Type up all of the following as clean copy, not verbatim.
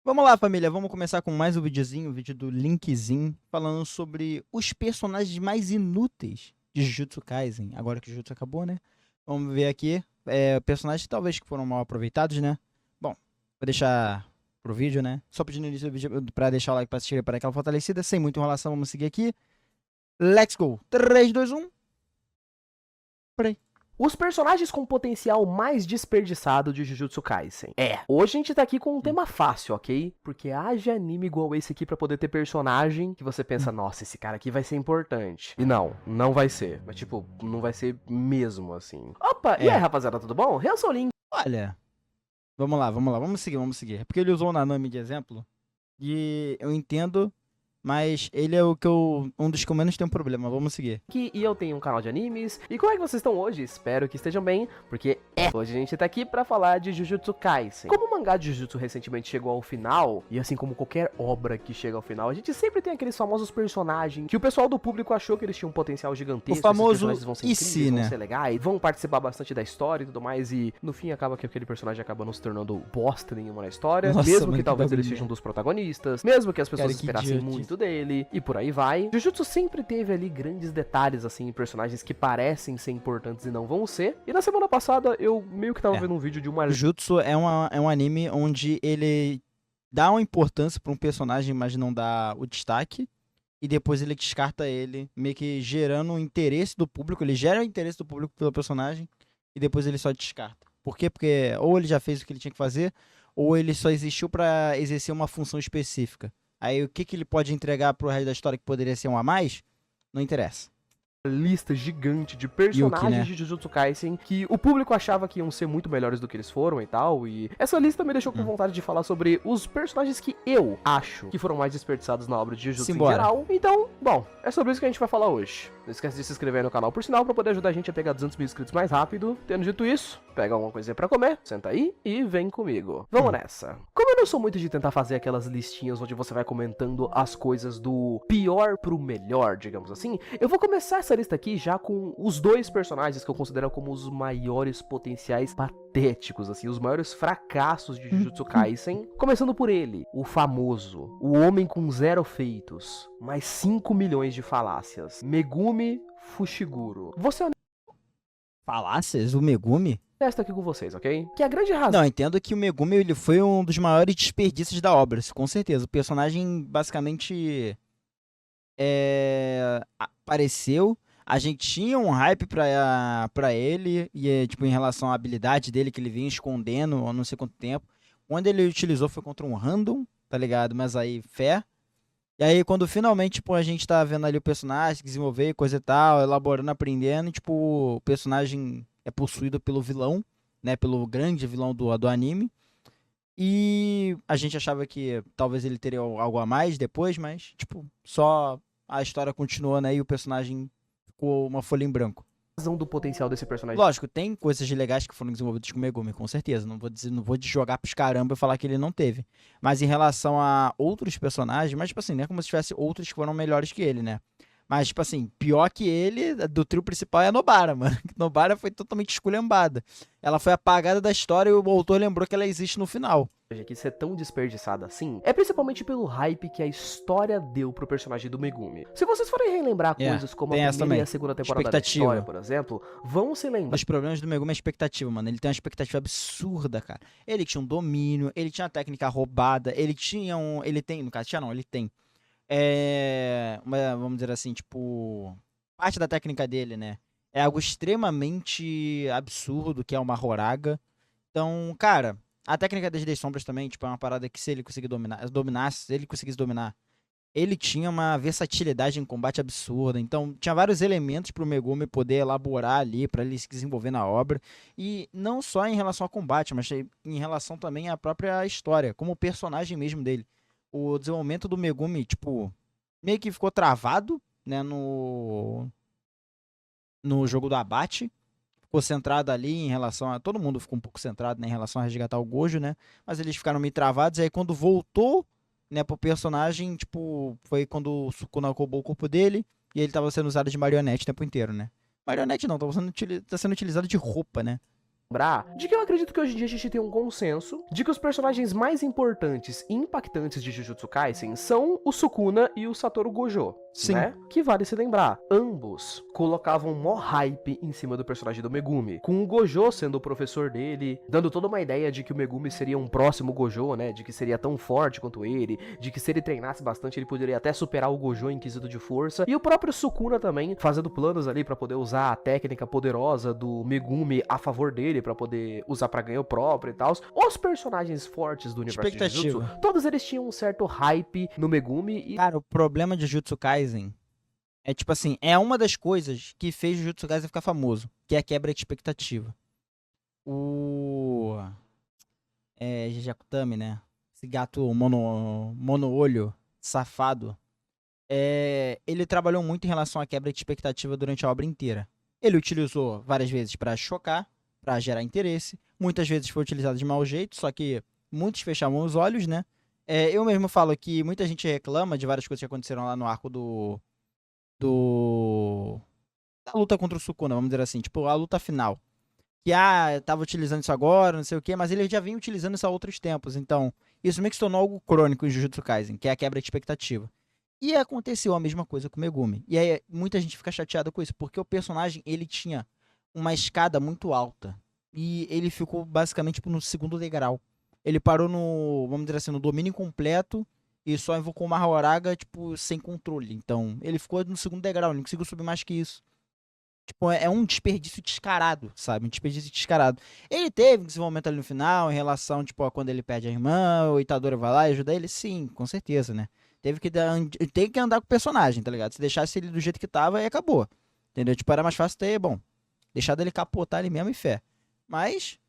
Vamos lá, família. Vamos começar com mais um videozinho, o vídeo do Linkzinho, falando sobre os personagens mais inúteis de Jujutsu Kaisen. Agora que o Jujutsu acabou, né? Vamos ver aqui. Personagens talvez que foram mal aproveitados, né? Bom, vou deixar pro vídeo, né? Só pedindo no início do vídeo pra deixar o like pra assistir para aquela fortalecida. Sem muita enrolação, vamos seguir aqui. Let's go! 3, 2, 1. Play. Os personagens com potencial mais desperdiçado de Jujutsu Kaisen. Hoje a gente tá aqui com um tema fácil, ok? Porque haja anime igual esse aqui pra poder ter personagem que você pensa, nossa, esse cara aqui vai ser importante. E não vai ser. Mas tipo, não vai ser mesmo assim. Opa, e aí rapaziada, tudo bom? Eu sou o Link. Olha, vamos lá, vamos seguir. É porque ele usou o Nanami de exemplo e eu entendo. Mas ele é um dos que eu menos tenho problema. Vamos seguir. E eu tenho um canal de animes. E como é que vocês estão hoje? Espero que estejam bem, porque hoje a gente tá aqui pra falar de Jujutsu Kaisen. Como o mangá de Jujutsu recentemente chegou ao final, e assim como qualquer obra que chega ao final, a gente sempre tem aqueles famosos personagens que o pessoal do público achou que eles tinham um potencial gigantesco. O famoso esses personagens vão ser e incríveis, se, né? vão ser legais, vão participar bastante da história e tudo mais, e no fim acaba que aquele personagem acaba não se tornando bosta nenhuma na história, Nossa, mesmo mano, que talvez ele bagulho. seja um dos protagonistas, mesmo que as pessoas Cara, que esperassem idiotice. muito dele, e por aí vai. Jujutsu sempre teve ali grandes detalhes, assim, em personagens que parecem ser importantes e não vão ser. E na semana passada eu meio que tava vendo um vídeo de uma... Jujutsu é um anime onde ele dá uma importância pra um personagem, mas não dá o destaque. E depois ele descarta ele, meio que gerando o interesse do público. Ele gera o interesse do público pelo personagem e depois ele só descarta. Por quê? Porque ou ele já fez o que ele tinha que fazer, ou ele só existiu pra exercer uma função específica. Aí o que ele pode entregar pro resto da história que poderia ser um a mais, não interessa. lista gigante de Yuki, personagens né? de Jujutsu Kaisen que o público achava que iam ser muito melhores do que eles foram e tal, e essa lista me deixou com vontade de falar sobre os personagens que eu acho que foram mais desperdiçados na obra de Jujutsu em Simbora. geral. Então, bom, é sobre isso que a gente vai falar hoje. Não esquece de se inscrever no canal, por sinal, pra poder ajudar a gente a pegar 200 mil inscritos mais rápido. Tendo dito isso, pega alguma coisinha pra comer, senta aí e vem comigo. Vamos nessa. Como eu não sou muito de tentar fazer aquelas listinhas onde você vai comentando as coisas do pior pro melhor, digamos assim, eu vou começar essa lista aqui já com os dois personagens que eu considero como os maiores potenciais patéticos, assim, os maiores fracassos de Jujutsu Kaisen. Começando por ele, o famoso, o homem com 0 feitos, mais 5 milhões de falácias, Megumi Fushiguro. Você Falácias? O Megumi? honesto aqui com vocês, ok? Que a grande razão... Não, eu entendo que o Megumi ele foi um dos maiores desperdícios da obra, isso com certeza. O personagem basicamente apareceu, a gente tinha um hype pra ele, e tipo, em relação à habilidade dele, que ele vinha escondendo há não sei quanto tempo. Quando ele utilizou foi contra um random, tá ligado? Mas aí, fé. E aí, quando finalmente, tipo, a gente tá vendo ali o personagem desenvolver, coisa e tal, elaborando, aprendendo, e, tipo, o personagem é possuído pelo vilão, né? Pelo grande vilão do anime. E a gente achava que talvez ele teria algo a mais depois, mas, tipo, só a história continuou, né? E o personagem ficou uma folha em branco. do potencial desse personagem... Lógico, tem coisas legais que foram desenvolvidas com o Megumi, com certeza. Não vou jogar pros caramba e falar que ele não teve. Mas em relação a outros personagens, mas tipo assim, não é como se tivesse outros que foram melhores que ele, né? Mas, tipo assim, pior que ele, do trio principal, é a Nobara, mano. Nobara foi totalmente esculhambada. Ela foi apagada da história e o autor lembrou que ela existe no final. que ser tão desperdiçada assim, é principalmente pelo hype que a história deu pro personagem do Megumi. Se vocês forem relembrar coisas como a tem essa primeira e também. a segunda temporada da Expectativa. história, por exemplo, vão se lembrar... Os problemas do Megumi é a expectativa, mano. Ele tem uma expectativa absurda, cara. Ele tinha um domínio, ele tinha uma técnica roubada, ele tinha um... Ele tem, no caso, tinha não, ele tem. Vamos dizer assim, tipo... Parte da técnica dele, né? É algo extremamente absurdo, que é uma Horaga. Então, cara, a técnica das sombras também, tipo, é uma parada que se ele conseguir se ele conseguisse dominar, ele tinha uma versatilidade em combate absurda. Então, tinha vários elementos pro Megumi poder elaborar ali, pra ele se desenvolver na obra. E não só em relação ao combate, mas em relação também à própria história, como o personagem mesmo dele. O desenvolvimento do Megumi, tipo, meio que ficou travado, né, no jogo do abate. Ficou centrado ali em relação a... Todo mundo ficou um pouco centrado, né, em relação a resgatar o Gojo, né? Mas eles ficaram meio travados. E aí quando voltou, né, pro personagem, tipo... Foi quando o Sukuna roubou o corpo dele. E ele tava sendo usado de marionete o tempo inteiro, né? Marionete não, tá sendo utilizado de roupa, né? lembrar de que eu acredito que hoje em dia a gente tem um consenso de que os personagens mais importantes e impactantes de Jujutsu Kaisen são o Sukuna e o Satoru Gojo. Sim. Né? Que vale se lembrar, ambos colocavam mó hype em cima do personagem do Megumi, com o Gojo sendo o professor dele, dando toda uma ideia de que o Megumi seria um próximo Gojo, né? De que seria tão forte quanto ele, de que se ele treinasse bastante ele poderia até superar o Gojo em quesito de força, e o próprio Sukuna também fazendo planos ali pra poder usar a técnica poderosa do Megumi a favor dele, pra poder usar pra ganho próprio e tal. Os personagens fortes do universo de Jujutsu, todos eles tinham um certo hype no Megumi e... Cara, o problema de Jujutsu Kaisen é tipo assim, é uma das coisas que fez o Jujutsu Kaisen ficar famoso, que é a quebra de expectativa. O Gege Akutami, né? Esse gato mono-olho, safado, ele trabalhou muito em relação à quebra de expectativa durante a obra inteira. Ele utilizou várias vezes pra chocar, pra gerar interesse, muitas vezes foi utilizado de mau jeito, só que muitos fechavam os olhos, né? Eu mesmo falo que muita gente reclama de várias coisas que aconteceram lá no arco da luta contra o Sukuna, vamos dizer assim, tipo, a luta final. Que, tava utilizando isso agora, não sei o que, mas ele já vinha utilizando isso há outros tempos, então, isso meio que se tornou algo crônico em Jujutsu Kaisen, que é a quebra de expectativa. E aconteceu a mesma coisa com o Megumi. E aí, muita gente fica chateada com isso, porque o personagem, ele tinha uma escada muito alta, e ele ficou basicamente tipo, no segundo degrau. Ele parou no, vamos dizer assim, no domínio completo e só invocou o Mahoraga, tipo, sem controle. Então, ele ficou no segundo degrau, ele não conseguiu subir mais que isso. Tipo, é um desperdício descarado, sabe? Um desperdício descarado. Ele teve um desenvolvimento ali no final, em relação, tipo, a quando ele perde a irmã, o Itadori vai lá e ajuda ele. Sim, com certeza, né? Tem que andar com o personagem, tá ligado? Se deixasse ele do jeito que tava, aí acabou. Entendeu? Tipo, era mais fácil ter, bom, deixado ele capotar ali mesmo e fé. Mas,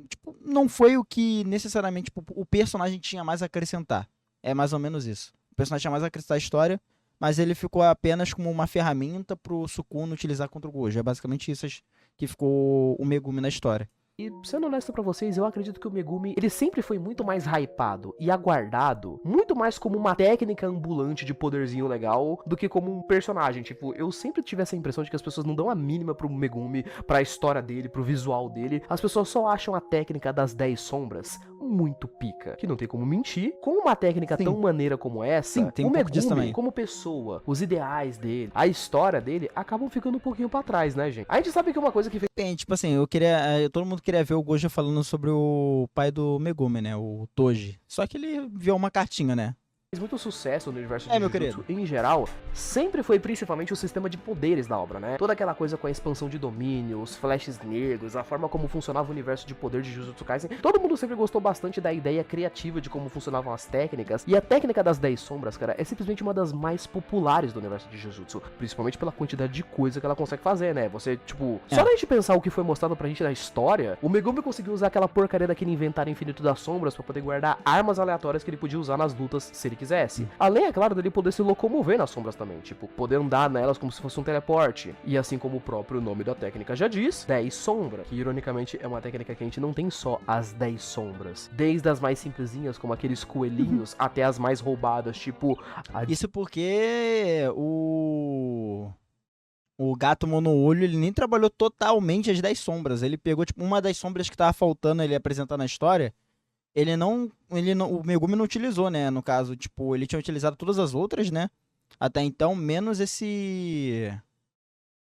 tipo, não foi o que necessariamente tipo, o personagem tinha mais a acrescentar. É mais ou menos isso. O personagem tinha mais a acrescentar a história, mas ele ficou apenas como uma ferramenta pro Sukuna utilizar contra o Gojo. É basicamente isso que ficou o Megumi na história. E, sendo honesto pra vocês, eu acredito que o Megumi, ele sempre foi muito mais hypado e aguardado, muito mais como uma técnica ambulante de poderzinho legal, do que como um personagem. Tipo, eu sempre tive essa impressão de que as pessoas não dão a mínima pro Megumi, pra história dele, pro visual dele. As pessoas só acham a técnica das 10 sombras muito pica, que não tem como mentir. Com uma técnica tão maneira como essa, tem o Megumi, como pessoa, os ideais dele, a história dele, acabam ficando um pouquinho pra trás, né, gente? A gente sabe que é uma coisa que... Tem, tipo assim, todo mundo queria ver o Gojo falando sobre o pai do Megumi, né? O Toji. Só que ele viu uma cartinha, né? fez muito sucesso no universo de meu Jujutsu querido. em geral, sempre foi principalmente o sistema de poderes da obra, né? Toda aquela coisa com a expansão de domínio, os flashes negros, a forma como funcionava o universo de poder de Jujutsu Kaisen. Todo mundo sempre gostou bastante da ideia criativa de como funcionavam as técnicas. E a técnica das 10 sombras, cara, é simplesmente uma das mais populares do universo de Jujutsu. Principalmente pela quantidade de coisa que ela consegue fazer, né? Você, tipo, só da gente pensar o que foi mostrado pra gente na história, o Megumi conseguiu usar aquela porcaria daquele inventário infinito das sombras pra poder guardar armas aleatórias que ele podia usar nas lutas se ele quisesse. Além, é claro, dele poder se locomover nas sombras também, tipo, poder andar nelas como se fosse um teleporte. E assim como o próprio nome da técnica já diz, 10 sombras, que ironicamente é uma técnica que a gente não tem só as 10 sombras. Desde as mais simplesinhas, como aqueles coelhinhos, até as mais roubadas, tipo... Isso porque o gato mono-olho, ele nem trabalhou totalmente as 10 sombras. Ele pegou, tipo, uma das sombras que tava faltando ele apresentar na história. O Megumi não utilizou, né? No caso, tipo, ele tinha utilizado todas as outras, né? Até então, menos esse...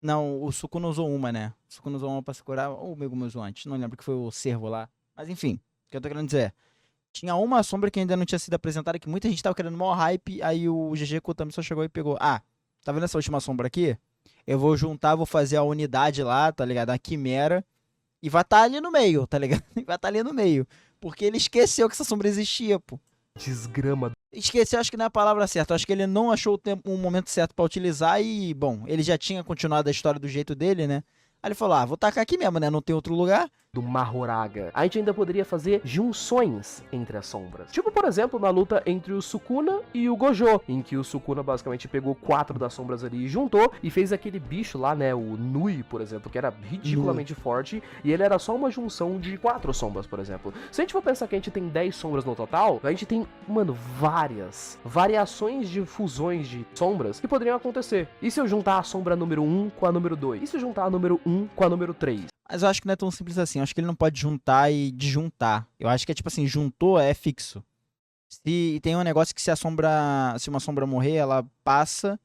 Não, o Sukuna usou uma, né? O Sukuna usou uma pra se curar, ou o Megumi usou antes. Não lembro que foi o servo lá. Mas enfim, o que eu tô querendo dizer. Tinha uma sombra que ainda não tinha sido apresentada, que muita gente tava querendo maior hype, aí o GG Kutami só chegou e pegou. Ah, tá vendo essa última sombra aqui? Eu vou juntar, vou fazer a unidade lá, tá ligado? A quimera. E vai estar ali no meio, tá ligado? Vai estar ali no meio. Porque ele esqueceu que essa sombra existia, pô. Desgrama. Esqueceu, acho que não é a palavra certa. Acho que ele não achou o momento certo pra utilizar e, bom, ele já tinha continuado a história do jeito dele, né? Aí ele falou, vou tacar aqui mesmo, né? Não tem outro lugar. Do Mahoraga. A gente ainda poderia fazer junções entre as sombras. Tipo, por exemplo, na luta entre o Sukuna e o Gojo, em que o Sukuna basicamente pegou 4 das sombras ali e juntou, e fez aquele bicho lá, né, o Nui, por exemplo, que era ridiculamente forte, e ele era só uma junção de 4 sombras, por exemplo. Se a gente for pensar que a gente tem 10 sombras no total, a gente tem, mano, várias variações de fusões de sombras que poderiam acontecer. E se eu juntar a sombra número 1 com a número 2? E se eu juntar a número 1 com a número 3? Mas eu acho que não é tão simples assim. Eu acho que ele não pode juntar e desjuntar. Eu acho que é tipo assim, juntou é fixo. Se tem um negócio que se uma sombra morrer, ela passa,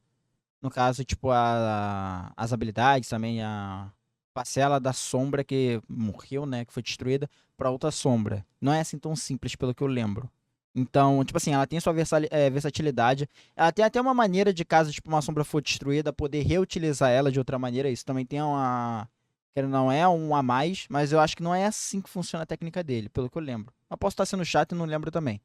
no caso, tipo, as habilidades também, a parcela da sombra que morreu, né, que foi destruída, pra outra sombra. Não é assim tão simples, pelo que eu lembro. Então, tipo assim, ela tem sua versatilidade. Ela tem até uma maneira de, caso, tipo, uma sombra for destruída, poder reutilizar ela de outra maneira. Isso também tem uma... Que não é um a mais, mas eu acho que não é assim que funciona a técnica dele, pelo que eu lembro. Eu posso estar sendo chato e não lembro também.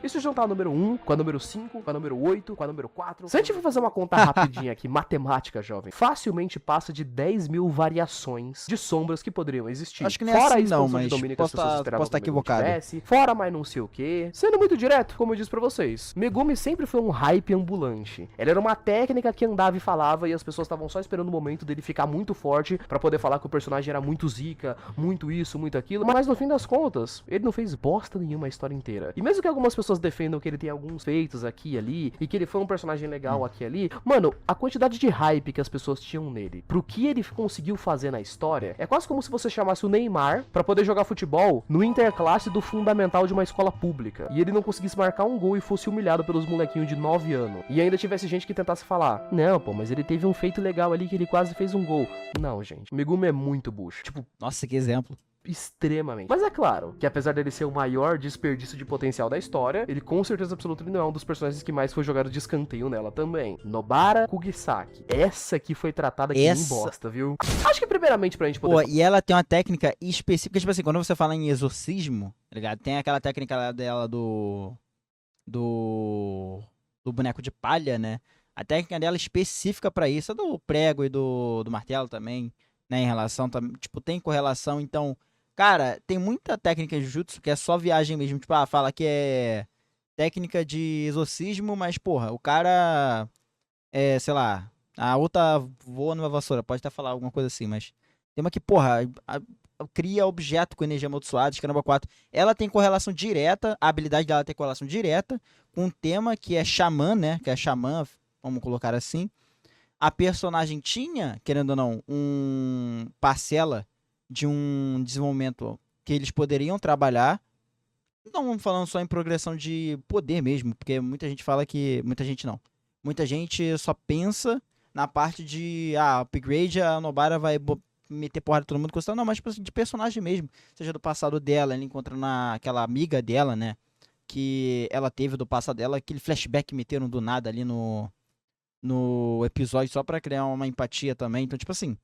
E se juntar o número 1 com a número 5, com a número 8, com a número 4... Se a gente for fazer uma conta rapidinha aqui, matemática, jovem, facilmente passa de 10 mil variações de sombras que poderiam existir. Acho que não é fora assim a expansão não, de mas domínio que as pessoas esperavam posso estar que o Megumi equivocado. tivesse, fora mais não sei o que. Sendo muito direto, como eu disse pra vocês, Megumi sempre foi um hype ambulante. Ele era uma técnica que andava e falava e as pessoas estavam só esperando o momento dele ficar muito forte pra poder falar que o personagem era muito zica, muito isso, muito aquilo. Mas no fim das contas, ele não fez bosta nenhuma a história inteira. E mesmo que algumas pessoas defendam que ele tem alguns feitos aqui e ali, e que ele foi um personagem legal aqui e ali, mano, a quantidade de hype que as pessoas tinham nele, pro que ele conseguiu fazer na história, é quase como se você chamasse o Neymar pra poder jogar futebol no interclasse do fundamental de uma escola pública, e ele não conseguisse marcar um gol e fosse humilhado pelos molequinhos de 9 anos, e ainda tivesse gente que tentasse falar, não, pô, mas ele teve um feito legal ali que ele quase fez um gol. Não, gente, Megumi é muito bucho, tipo, Nossa, que exemplo. extremamente. Mas é claro que apesar dele ser o maior desperdício de potencial da história, ele com certeza absoluta não é um dos personagens que mais foi jogado de escanteio nela também. Nobara Kugisaki. Essa que foi tratada que nem bosta, viu? Acho que primeiramente pra gente poder... Pô, e ela tem uma técnica específica, tipo assim, quando você fala em exorcismo, tá ligado? Tem aquela técnica lá dela do boneco de palha, né? A técnica dela específica pra isso, é do prego e do martelo também, né? Em relação, tipo, tem correlação, então... Cara, tem muita técnica de jutsu que é só viagem mesmo. Tipo, fala que é técnica de exorcismo, mas, porra, o cara sei lá, a outra voa numa vassoura. Pode até falar alguma coisa assim, mas tem uma que, porra, cria objeto com energia amaldiçoada, caramba, 4. Ela tem correlação direta, a habilidade dela tem correlação direta com um tema que é xamã, né? Que é xamã, vamos colocar assim. A personagem tinha, querendo ou não, parcela de um desenvolvimento que eles poderiam trabalhar. Não falando só em progressão de poder mesmo, porque muita gente fala que... Muita gente não. Muita gente só pensa na parte de upgrade, a Nobara vai meter porrada em todo mundo, coisa. Não, mas tipo assim, de personagem mesmo. Seja do passado dela, ela encontra aquela amiga dela, né? Que ela teve do passado dela, aquele flashback que meteram do nada ali no episódio só pra criar uma empatia também. Então, tipo assim,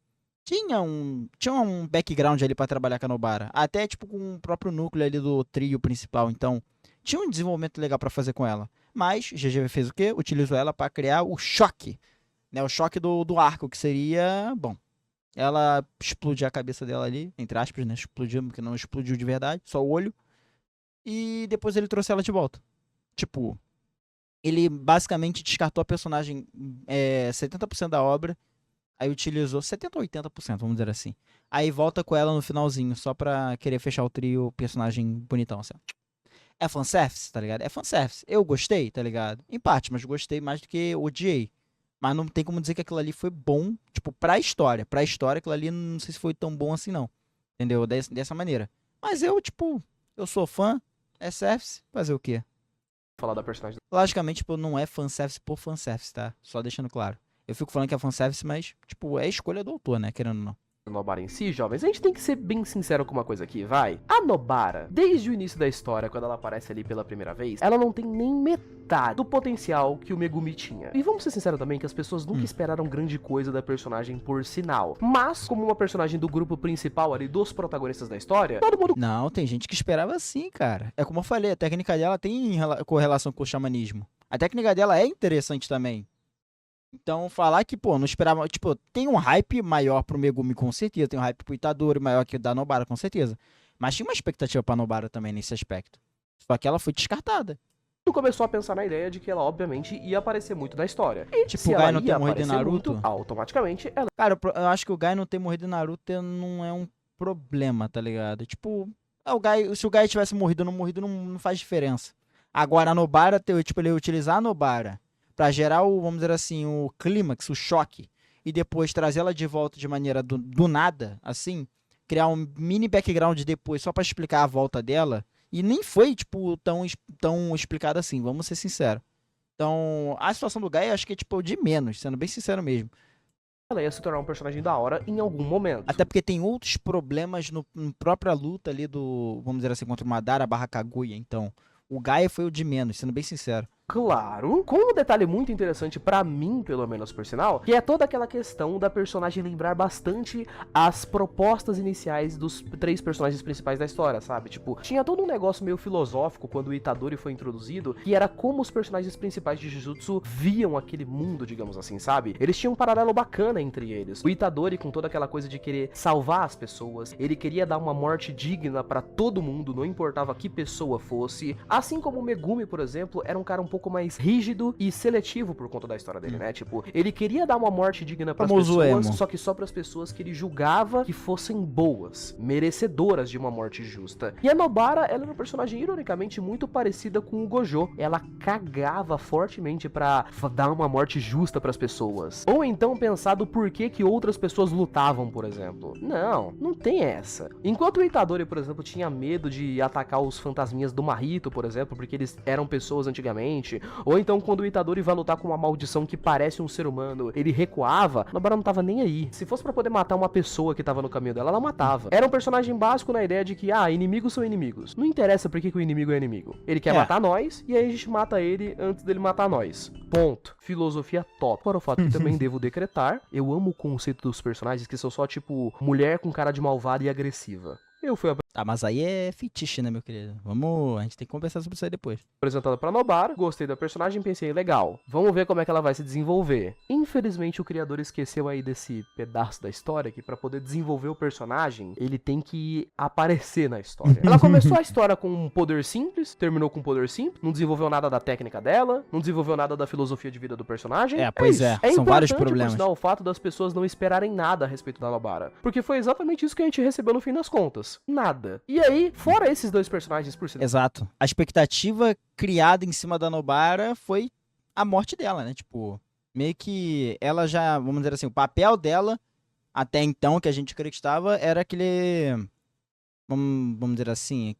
tinha um background ali pra trabalhar com a Nobara. Até, tipo, com o próprio núcleo ali do trio principal. Então, tinha um desenvolvimento legal pra fazer com ela. Mas, GG fez o quê? Utilizou ela pra criar o choque. Né? O choque do arco, que seria... Bom, ela explodiu a cabeça dela ali, entre aspas, né? Explodiu, porque não explodiu de verdade. Só o olho. E depois ele trouxe ela de volta. Tipo... Ele basicamente descartou a personagem 70% da obra. Aí utilizou 70% ou 80%, vamos dizer assim. Aí volta com ela no finalzinho, só pra querer fechar o trio, personagem bonitão, assim. É fanservice, tá ligado? É fanservice. Eu gostei, tá ligado? Em parte, mas gostei mais do que odiei. Mas não tem como dizer que aquilo ali foi bom, tipo, pra história. Pra história, aquilo ali não sei se foi tão bom assim, não. Entendeu? Dessa maneira. Mas eu, tipo, eu sou fã, é service, fazer o quê? Falar da personagem. Logicamente, tipo, não é fanservice por fanservice, tá? Só deixando claro. Eu fico falando que é fanservice, mas, tipo, é escolha do autor, né? Querendo ou não. Nobara em si, jovens, a gente tem que ser bem sincero com uma coisa aqui, vai. A Nobara, desde o início da história, quando ela aparece ali pela primeira vez, ela não tem nem metade do potencial que o Megumi tinha. E vamos ser sinceros também que as pessoas nunca esperaram grande coisa da personagem por sinal. Mas, como uma personagem do grupo principal ali, dos protagonistas da história, todo mundo... Não, tem gente que esperava assim, cara. É como eu falei, a técnica dela tem correlação com o xamanismo. A técnica dela é interessante também. Então, falar que, pô, não esperava... Tipo, tem um hype maior pro Megumi, com certeza. Tem um hype pro Itadori maior que o da Nobara, com certeza. Mas tinha uma expectativa pra Nobara também nesse aspecto. Só que ela foi descartada. começou a pensar na ideia de que ela, obviamente, ia aparecer muito na história. E Tipo, se o Gai ela não ter ia morrido em aparecer Naruto? muito, automaticamente, ela... Cara, eu acho que o Gai não ter morrido em Naruto não é um problema, tá ligado? Tipo, se o Gai tivesse morrido ou não morrido, não faz diferença. Agora, a Nobara, tipo, ele utilizar a Nobara pra gerar vamos dizer assim, o clímax, o choque, e depois trazê-la de volta de maneira do nada, assim, criar um mini background depois só pra explicar a volta dela. E nem foi, tipo, tão explicado assim, vamos ser sinceros. Então, a situação do Gaia, acho que é, tipo, de menos, sendo bem sincero mesmo. ela ia se tornar um personagem da hora em algum momento. Até porque tem outros problemas no própria luta ali vamos dizer assim, contra o Madara barra Kaguya. Então, o Gaia foi o de menos, sendo bem sincero. Claro, com um detalhe muito interessante pra mim, pelo menos por sinal, que é toda aquela questão da personagem lembrar bastante as propostas iniciais dos 3 personagens principais da história, sabe? Tipo, tinha todo um negócio meio filosófico quando o Itadori foi introduzido, que era como os personagens principais de Jujutsu viam aquele mundo, digamos assim, sabe? Eles tinham um paralelo bacana entre eles. O Itadori com toda aquela coisa de querer salvar as pessoas, ele queria dar uma morte digna pra todo mundo, não importava que pessoa fosse. Assim como o Megumi, por exemplo, era um cara um pouco mais rígido e seletivo por conta da história dele, né? Tipo, ele queria dar uma morte digna pras Famoso pessoas, emo. só que só pras pessoas que ele julgava que fossem boas, merecedoras de uma morte justa. E a Nobara, ela era uma personagem ironicamente muito parecida com o Gojo. Ela cagava fortemente pra dar uma morte justa pras pessoas. Ou então pensar do porquê que outras pessoas lutavam, por exemplo. Não tem essa. Enquanto o Itadori, por exemplo, tinha medo de atacar os fantasminhas do Mahito, por exemplo, porque eles eram pessoas antigamente, ou então quando o Itadori vai lutar com uma maldição que parece um ser humano, ele recuava, a Nobara não tava nem aí. Se fosse pra poder matar uma pessoa que tava no caminho dela, ela matava. Era um personagem básico na ideia de que, inimigos são inimigos. Não interessa por que o inimigo é inimigo. Ele quer matar nós, e aí a gente mata ele antes dele matar nós. Ponto. Filosofia top. Fora o fato que também devo decretar, eu amo o conceito dos personagens que são só, tipo, mulher com cara de malvada e agressiva. Eu fui Mas aí é fetiche, né, meu querido? A gente tem que conversar sobre isso aí depois. apresentada pra Nobara, gostei da personagem, pensei, legal, vamos ver como é que ela vai se desenvolver. Infelizmente o criador esqueceu aí desse pedaço da história que pra poder desenvolver o personagem, ele tem que aparecer na história. Ela começou a história com um poder simples, terminou com um poder simples, não desenvolveu nada da técnica dela, não desenvolveu nada da filosofia de vida do personagem. Pois é, são vários importante, problemas. por sinal, o fato das pessoas não esperarem nada a respeito da Nobara, porque foi exatamente isso que a gente recebeu no fim das contas. Nada. E aí, fora esses 2 personagens por sinal. Exato. A expectativa criada em cima da Nobara foi a morte dela, né? Tipo, meio que ela já, vamos dizer assim, o papel dela, até então, que a gente acreditava, era aquele, vamos dizer assim,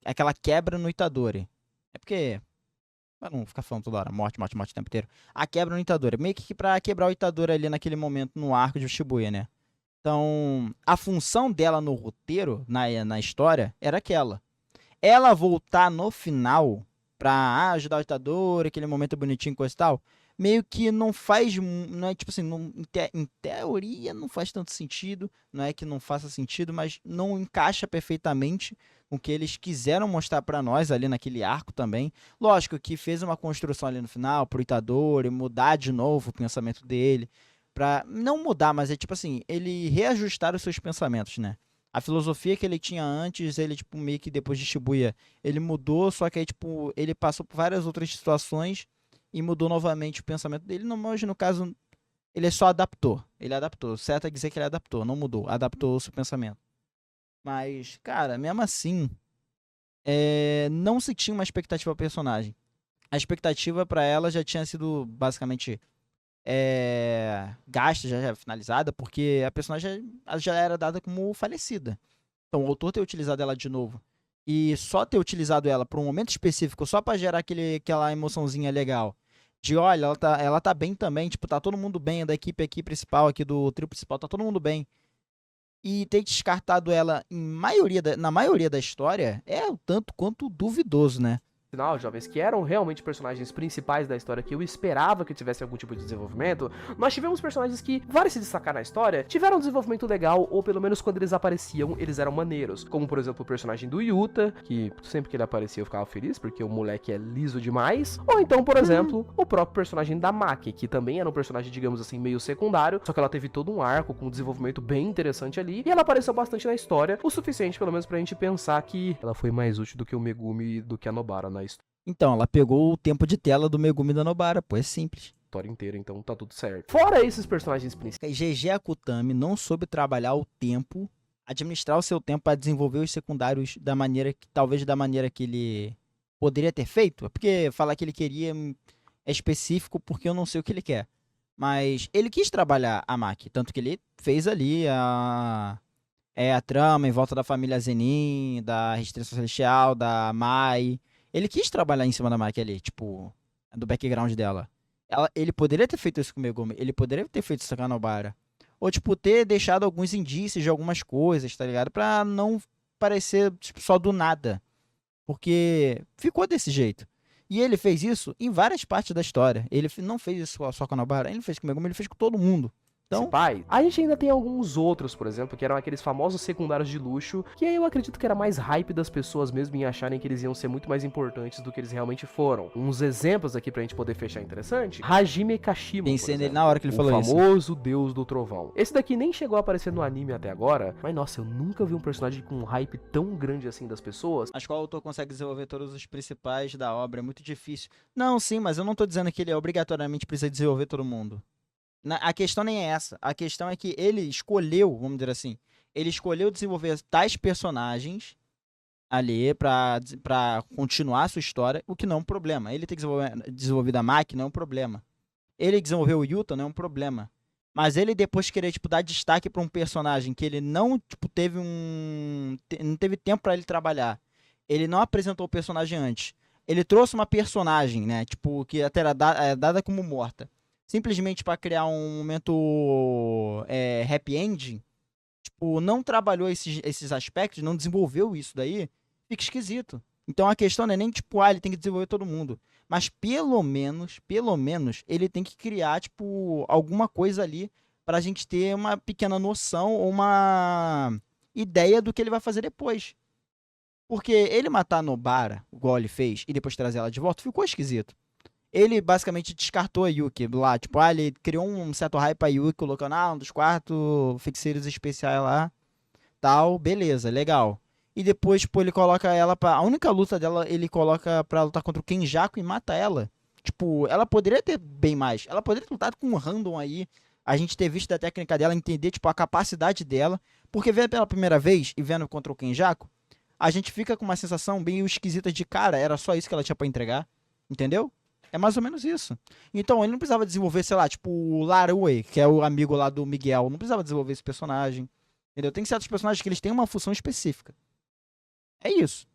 aquela quebra no Itadori. É porque, pra não ficar falando toda hora, morte o tempo inteiro. A quebra no Itadori. Meio que pra quebrar o Itadori ali naquele momento no arco de Shibuya, né? Então, a função dela no roteiro, na história, era aquela. Ela voltar no final pra ajudar o Itadori, aquele momento bonitinho, coisa e tal, meio que não faz, não é tipo assim, em teoria não faz tanto sentido, não é que não faça sentido, mas não encaixa perfeitamente com o que eles quiseram mostrar pra nós ali naquele arco também. Lógico que fez uma construção ali no final pro Itadori mudar de novo o pensamento dele, pra não mudar, mas é tipo assim, ele reajustar os seus pensamentos, né? A filosofia que ele tinha antes, ele, tipo, meio que depois de Shibuya, ele mudou, só que aí, tipo, ele passou por várias outras situações e mudou novamente o pensamento dele. Não, mas no caso, ele só adaptou. Ele adaptou. Certo é dizer que ele adaptou, não mudou. Adaptou o seu pensamento. Mas, cara, mesmo assim, não se tinha uma expectativa ao personagem. A expectativa pra ela já tinha sido, basicamente, gasta, já finalizada, porque a personagem já era dada como falecida. Então, o autor ter utilizado ela de novo e só ter utilizado ela para um momento específico, só para gerar aquela emoçãozinha legal, de olha, ela tá bem também, tipo, tá todo mundo bem, da equipe aqui principal, aqui do trio principal, tá todo mundo bem. E ter descartado ela na maioria da história é um tanto quanto duvidoso, né? Final, jovens, que eram realmente personagens principais da história, que eu esperava que tivesse algum tipo de desenvolvimento, nós tivemos personagens que, vale se destacar na história, tiveram um desenvolvimento legal, ou pelo menos quando eles apareciam, eles eram maneiros. Como, por exemplo, o personagem do Yuta, que sempre que ele aparecia eu ficava feliz, porque o moleque é liso demais. Ou então, por exemplo, o próprio personagem da Maki, que também era um personagem, digamos assim, meio secundário, só que ela teve todo um arco com um desenvolvimento bem interessante ali, e ela apareceu bastante na história, o suficiente, pelo menos, pra gente pensar que ela foi mais útil do que o Megumi e do que a Nobara na história. Então, ela pegou o tempo de tela do Megumi da Nobara, pô, é simples. História inteira, então tá tudo certo. Fora esses personagens principais. GG Akutami não soube trabalhar o tempo, administrar o seu tempo para desenvolver os secundários talvez da maneira que ele poderia ter feito. É porque falar que ele queria é específico porque eu não sei o que ele quer. Mas ele quis trabalhar a Maki, tanto que ele fez ali a trama em volta da família Zenin, da Restrição Celestial, da Mai. Ele quis trabalhar em cima da Mai ali, tipo, do background dela. Ele poderia ter feito isso com o Megumi, ele poderia ter feito isso com a Nobara. Ou, tipo, ter deixado alguns indícios de algumas coisas, tá ligado? Pra não parecer, tipo, só do nada. Porque ficou desse jeito. E ele fez isso em várias partes da história. Ele não fez isso só com a Nobara, ele fez com o Megumi, ele fez com todo mundo. Então, Principais. A gente ainda tem alguns outros, por exemplo, que eram aqueles famosos secundários de luxo, que aí eu acredito que era mais hype das pessoas mesmo em acharem que eles iam ser muito mais importantes do que eles realmente foram. Uns exemplos aqui pra gente poder fechar interessante. Hajime Kashimo, por pensei nele exemplo. na hora que ele falou O isso. famoso deus do trovão. Esse daqui nem chegou a aparecer no anime até agora, mas nossa, eu nunca vi um personagem com um hype tão grande assim das pessoas. Acho que o autor consegue desenvolver todos os principais da obra, é muito difícil. Não, sim, mas eu não tô dizendo que ele obrigatoriamente precisa desenvolver todo mundo. A questão nem é essa. A questão é que ele escolheu, vamos dizer assim, ele escolheu desenvolver tais personagens ali pra continuar a sua história, o que não é um problema. Ele ter desenvolvido a Maki não é um problema. Ele desenvolveu o Yuta não é um problema. Mas ele depois querer, tipo, dar destaque pra um personagem que ele não, tipo, não teve tempo pra ele trabalhar. Ele não apresentou o personagem antes. Ele trouxe uma personagem, né, tipo, que até era dada como morta. Simplesmente pra criar um momento happy ending. Tipo, não trabalhou esses aspectos, não desenvolveu isso daí, fica esquisito. Então a questão não é nem tipo, ele tem que desenvolver todo mundo. Mas pelo menos, ele tem que criar, tipo, alguma coisa ali pra gente ter uma pequena noção ou uma ideia do que ele vai fazer depois. Porque ele matar a Nobara, igual ele fez, e depois trazer ela de volta, ficou esquisito. Ele basicamente descartou a Yuki lá, tipo, ele criou um certo hype pra Yuki, colocando, um dos 4 feiticeiros especiais lá, tal, beleza, legal. E depois, tipo, ele coloca ela pra... A única luta dela, ele coloca pra lutar contra o Kenjaku e mata ela. Tipo, ela poderia ter bem mais. Ela poderia ter lutado com um random aí, a gente ter visto a técnica dela, entender, tipo, a capacidade dela. Porque vendo pela primeira vez e vendo contra o Kenjaku, a gente fica com uma sensação bem esquisita de, cara, era só isso que ela tinha pra entregar, entendeu? É mais ou menos isso. Então, ele não precisava desenvolver, sei lá, tipo, o Larue, que é o amigo lá do Miguel. Não precisava desenvolver esse personagem. Entendeu? Tem certos personagens que eles têm uma função específica. É isso.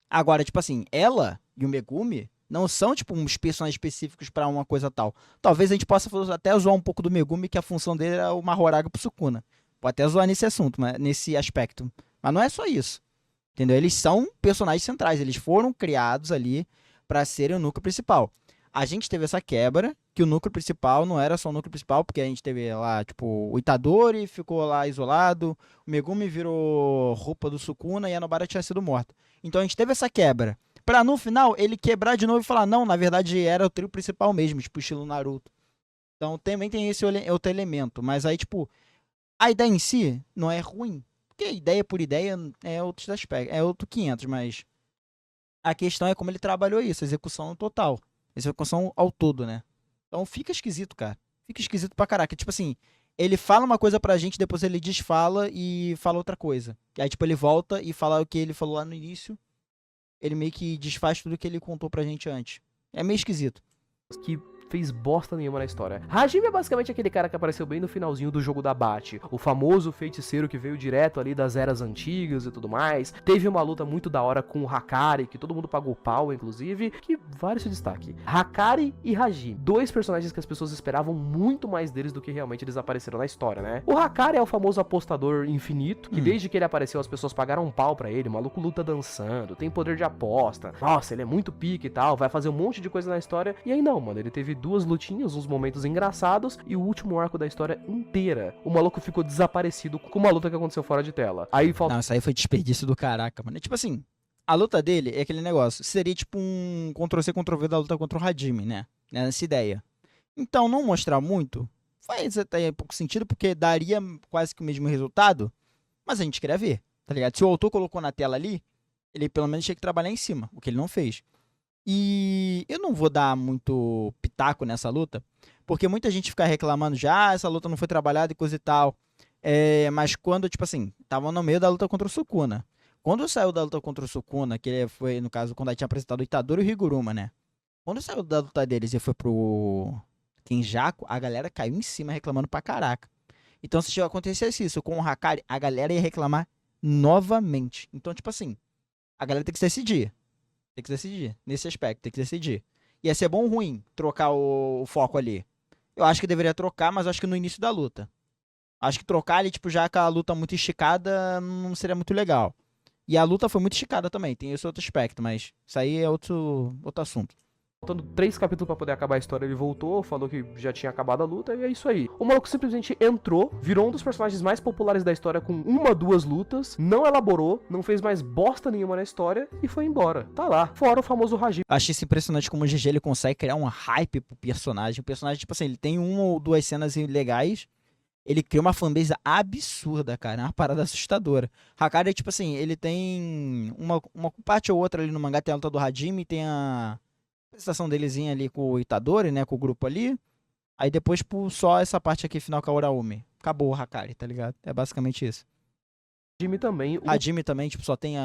Agora, tipo assim, ela e o Megumi não são, tipo, uns personagens específicos pra uma coisa tal. Talvez a gente possa até zoar um pouco do Megumi, que a função dele era uma Horaga pro Sukuna. Pode até zoar nesse assunto, nesse aspecto. Mas não é só isso. Entendeu? Eles são personagens centrais. Eles foram criados ali pra serem o núcleo principal. A gente teve essa quebra, que o núcleo principal não era só o núcleo principal, porque a gente teve lá, tipo, o Itadori ficou lá isolado, o Megumi virou roupa do Sukuna e a Nobara tinha sido morta. Então a gente teve essa quebra. Pra no final ele quebrar de novo e falar, não, na verdade era o trio principal mesmo, tipo, estilo Naruto. Então também tem esse outro elemento. Mas aí, tipo, a ideia em si não é ruim. Porque ideia por ideia é outro aspecto, é outro 500, mas a questão é como ele trabalhou isso, a execução no total. Execução ao todo, né? Então fica esquisito, cara. Fica esquisito pra caraca. Tipo assim, ele fala uma coisa pra gente, depois ele desfala e fala outra coisa. E aí, tipo, ele volta e fala o que ele falou lá no início. Ele meio que desfaz tudo que ele contou pra gente antes. É meio esquisito. Que fez bosta nenhuma na história. Hajime é basicamente aquele cara que apareceu bem no finalzinho do jogo da Bate, o famoso feiticeiro que veio direto ali das eras antigas e tudo mais. Teve uma luta muito da hora com o Hakari, que todo mundo pagou pau, inclusive, que vale seu destaque. Hakari e Hajime, dois personagens que as pessoas esperavam muito mais deles do que realmente eles apareceram na história, né? O Hakari é o famoso apostador infinito, que desde que ele apareceu as pessoas pagaram um pau pra ele, o maluco luta dançando, tem poder de aposta, nossa, ele é muito pique e tal, vai fazer um monte de coisa na história, e aí não, mano, ele teve 2 lutinhas, uns momentos engraçados e o último arco da história inteira. O maluco ficou desaparecido com uma luta que aconteceu fora de tela. Aí falta... Não, isso aí foi desperdício do caraca, mano. Tipo assim, a luta dele é aquele negócio. Seria tipo um Ctrl-C, Ctrl-V da luta contra o Hajime, né? Nessa ideia. Então, não mostrar muito faz até pouco sentido, porque daria quase que o mesmo resultado, mas a gente queria ver, tá ligado? Se o autor colocou na tela ali, ele pelo menos tinha que trabalhar em cima, o que ele não fez. E eu não vou dar muito pitaco nessa luta, porque muita gente fica reclamando já, essa luta não foi trabalhada e coisa e tal. Mas quando, tipo assim, tava no meio da luta contra o Sukuna. Quando saiu da luta contra o Sukuna, que foi, no caso, quando a gente tinha apresentado o Itadori e o Higuruma, né? Quando saiu da luta deles e foi pro Kenjaku, a galera caiu em cima reclamando pra caraca. Então, se acontecesse isso com o Hakari, a galera ia reclamar novamente. Então, tipo assim, a galera tem que se decidir. Tem que decidir. Nesse aspecto, tem que decidir. Ia ser bom ou ruim trocar o foco ali? Eu acho que deveria trocar, mas acho que no início da luta. Acho que trocar ali, tipo, já com a luta muito esticada, não seria muito legal. E a luta foi muito esticada também, tem esse outro aspecto, mas isso aí é outro assunto. Faltando 3 capítulos pra poder acabar a história, ele voltou, falou que já tinha acabado a luta, e é isso aí. O maluco simplesmente entrou, virou um dos personagens mais populares da história com 1, 2 lutas, não elaborou, não fez mais bosta nenhuma na história e foi embora. Tá lá, fora o famoso Hajime. Achei isso impressionante como o GG ele consegue criar um hype pro personagem. O personagem, tipo assim, ele tem 1 ou 2 cenas legais, ele cria uma fanbase absurda, cara. É uma parada assustadora. Hakari, tipo assim, ele tem uma parte ou outra ali no mangá, tem a luta do Hajime, tem a apresentação delezinha ali com o Itadori, né, com o grupo ali. Aí depois, só essa parte aqui final com a Uraumi. Acabou o Hakari, tá ligado? É basicamente isso. Hajime também. Hajime também, tipo, só tem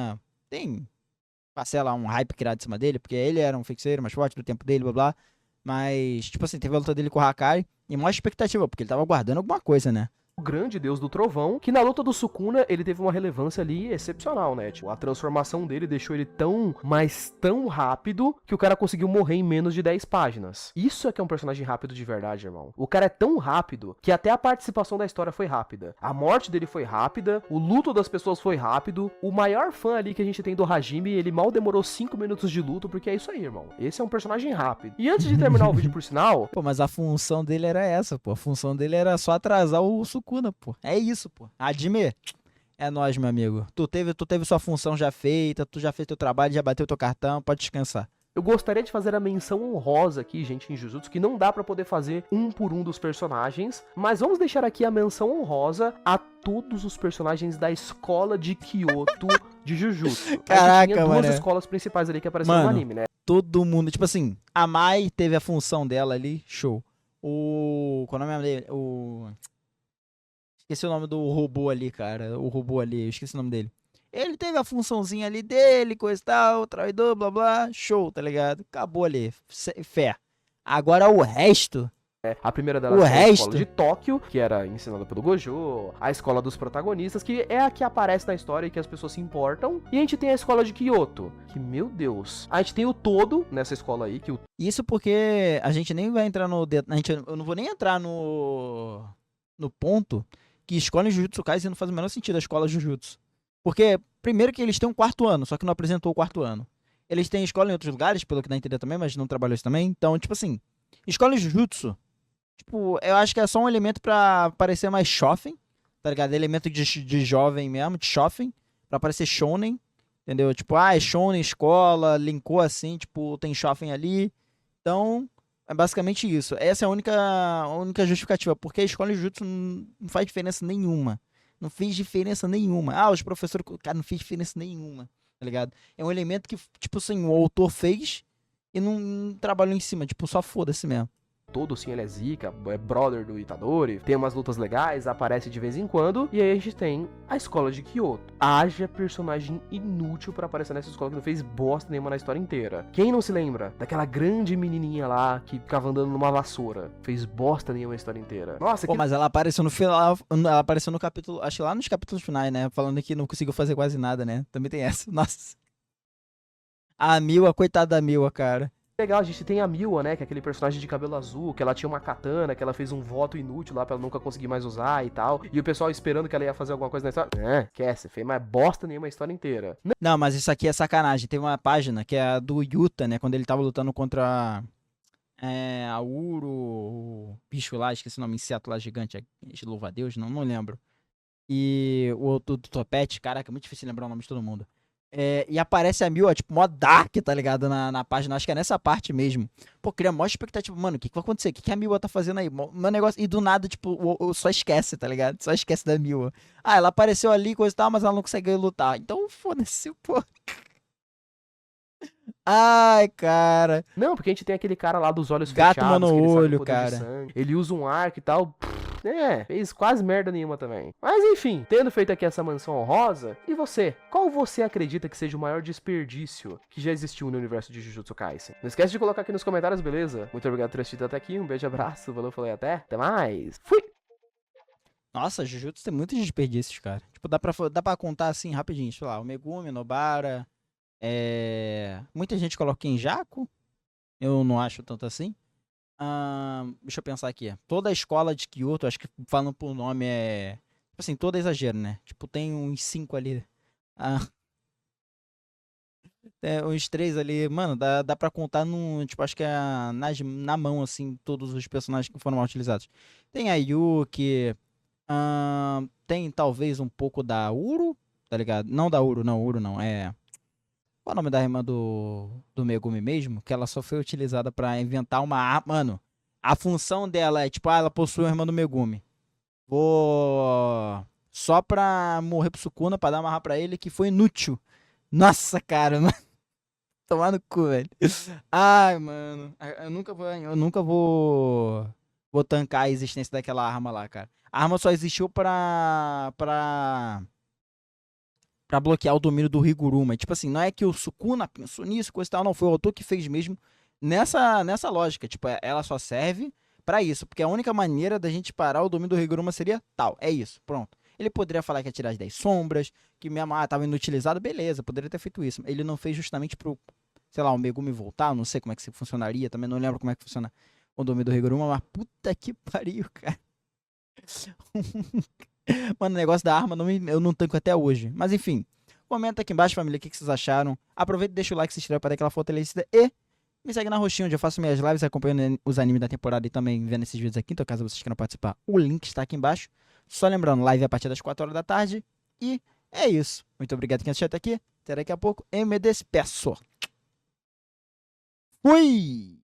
sei lá, um hype criado em cima dele, porque ele era um feiticeiro mais forte do tempo dele, blá blá. Mas, tipo assim, teve a luta dele com o Hakari e maior expectativa, porque ele tava guardando alguma coisa, né? O grande deus do trovão, que na luta do Sukuna ele teve uma relevância ali excepcional, né? Tipo, a transformação dele deixou ele tão, mas tão rápido que o cara conseguiu morrer em menos de 10 páginas. Isso é que é um personagem rápido de verdade, irmão. O cara é tão rápido que até a participação da história foi rápida. A morte dele foi rápida, o luto das pessoas foi rápido. O maior fã ali que a gente tem do Hajime, ele mal demorou 5 minutos de luto, porque é isso aí, irmão. Esse é um personagem rápido. E antes de terminar o vídeo, por sinal... Pô, mas a função dele era essa, pô. A função dele era só atrasar o Sukuna, pô. É isso, pô. Hajime, é nóis, meu amigo. Tu teve sua função já feita, tu já fez teu trabalho, já bateu teu cartão, pode descansar. Eu gostaria de fazer a menção honrosa aqui, gente, em Jujutsu, que não dá pra poder fazer um por um dos personagens, mas vamos deixar aqui a menção honrosa a todos os personagens da escola de Kyoto de Jujutsu. Caraca, tinha duas mano. escolas principais ali que apareceram no anime, né? Todo mundo, tipo assim, a Mai teve a função dela ali, show. Qual é o nome dele? Esqueci o nome do robô ali, cara. O robô ali, eu esqueci o nome dele. Ele teve a funçãozinha ali dele, coisa e tal, traidor, blá blá, show, tá ligado? Acabou ali, fé. Agora o resto... A primeira delas é a escola de Tóquio, que era ensinada pelo Gojo, a escola dos protagonistas, que é a que aparece na história e que as pessoas se importam, e a gente tem a escola de Kyoto, que, meu Deus, a gente tem o todo nessa escola aí, que o... Isso porque a gente nem vai entrar no... Eu não vou nem entrar no ponto que escola em Jujutsu Kaisen não faz o menor sentido a escola Jujutsu. Porque, primeiro que eles têm um 4º ano, só que não apresentou o 4º ano. Eles têm escola em outros lugares, pelo que dá a entender também, mas não trabalhou isso também. Então, tipo assim, escola em Jujutsu, tipo, eu acho que é só um elemento pra parecer mais shonen, tá ligado? Elemento de jovem mesmo, de shonen, pra parecer shonen, entendeu? Tipo, é shonen, escola, linkou assim, tipo, tem shonen ali. Então, é basicamente isso. Essa é a única justificativa, porque a escola de Jujutsu não faz diferença nenhuma. Não fez diferença nenhuma. Ah, os professores... Cara, não fez diferença nenhuma, tá ligado? É um elemento que, tipo assim, o autor fez e não trabalhou em cima. Tipo, só foda-se mesmo. Todo sim, ele é zica, é brother do Itadori, tem umas lutas legais, aparece de vez em quando, e aí a gente tem a escola de Kyoto. Haja personagem inútil pra aparecer nessa escola que não fez bosta nenhuma na história inteira. Quem não se lembra daquela grande menininha lá que ficava andando numa vassoura? Fez bosta nenhuma na história inteira. Nossa, Pô, mas ela apareceu no final, ela apareceu no capítulo, acho que lá nos capítulos finais, né? Falando que não conseguiu fazer quase nada, né? Também tem essa. Nossa. A Miwa, coitada da Miwa, cara. Legal, a gente tem a Miwa, né, que é aquele personagem de cabelo azul, que ela tinha uma katana, que ela fez um voto inútil lá pra ela nunca conseguir mais usar e tal, e o pessoal esperando que ela ia fazer alguma coisa na história. Esquece, fez mais bosta nenhuma a história inteira. Não, mas isso aqui é sacanagem. Tem uma página que é a do Yuta, né, quando ele tava lutando contra a Uro, o bicho lá, esqueci o nome, inseto lá gigante, louva a Deus, não lembro. E o outro do topete, caraca, é muito difícil lembrar o nome de todo mundo. E aparece a Miwa, tipo, mó dark, tá ligado? Na página, acho que é nessa parte mesmo. Pô, cria mó expectativa, mano, o que vai acontecer? O que a Miwa tá fazendo aí? Meu negócio, e do nada, tipo, só esquece, tá ligado? Só esquece da Miwa. Ah, ela apareceu ali, coisa e tal, mas ela não consegue lutar. Então, foda-se, pô. Ai, cara. Não, porque a gente tem aquele cara lá dos olhos Gato fechados, no que ele sabe o olho, poder de cara. sangue. Ele usa um arco e tal. Fez quase merda nenhuma também. Mas enfim, tendo feito aqui essa mansão honrosa, e você? Qual você acredita que seja o maior desperdício que já existiu no universo de Jujutsu Kaisen? Não esquece de colocar aqui nos comentários, beleza? Muito obrigado por ter assistido até aqui, um beijo, abraço, valeu, falei até mais. Fui! Nossa, Jujutsu tem muitos desperdícios, cara. Tipo, dá pra contar assim rapidinho, sei lá, o Megumi, Nobara, muita gente coloca Kenjaku, eu não acho tanto assim. Deixa eu pensar aqui. Toda a escola de Kyoto, acho que falando por nome tipo assim, todo exagero, né? Tipo, tem uns 5 ali. Ah, uns 3 ali. Mano, dá pra contar num. Tipo, acho que é na mão, assim, todos os personagens que foram mal utilizados. Tem a Yuki. Tem talvez um pouco da Uru, tá ligado? Não da Uru, não, Uru não. Qual é o nome da irmã do Megumi mesmo? Que ela só foi utilizada pra inventar uma arma. Mano, a função dela é, tipo, ela possui a irmã do Megumi. Vou. Só pra morrer pro Sukuna, pra dar uma pra ele, que foi inútil. Nossa, cara, mano. Tomar no cu, velho. Ai, mano. Eu nunca vou tancar a existência daquela arma lá, cara. A arma só existiu pra bloquear o domínio do Higuruma. Tipo assim, não é que o Sukuna pensou nisso, coisa e tal, não. Foi o autor que fez mesmo nessa lógica. Tipo, ela só serve pra isso. Porque a única maneira da gente parar o domínio do Higuruma seria tal. É isso, pronto. Ele poderia falar que ia tirar as 10 sombras, que mesmo, tava inutilizado, beleza, poderia ter feito isso. Ele não fez justamente pro, sei lá, o Megumi voltar, eu não sei como é que isso funcionaria, também não lembro como é que funciona o domínio do Higuruma, mas puta que pariu, cara. Mano, o negócio da arma eu não tanco até hoje. Mas enfim, comenta aqui embaixo, família, o que vocês acharam. Aproveita e deixa o like, se inscreve para dar aquela fortalecida. E me segue na roxinha, onde eu faço minhas lives acompanhando os animes da temporada e também vendo esses vídeos aqui. Então, caso vocês queiram participar, o link está aqui embaixo. Só lembrando, live a partir das 4 horas da tarde. E é isso. Muito obrigado quem assistiu até aqui. Até daqui a pouco. Eu me despeço. Fui!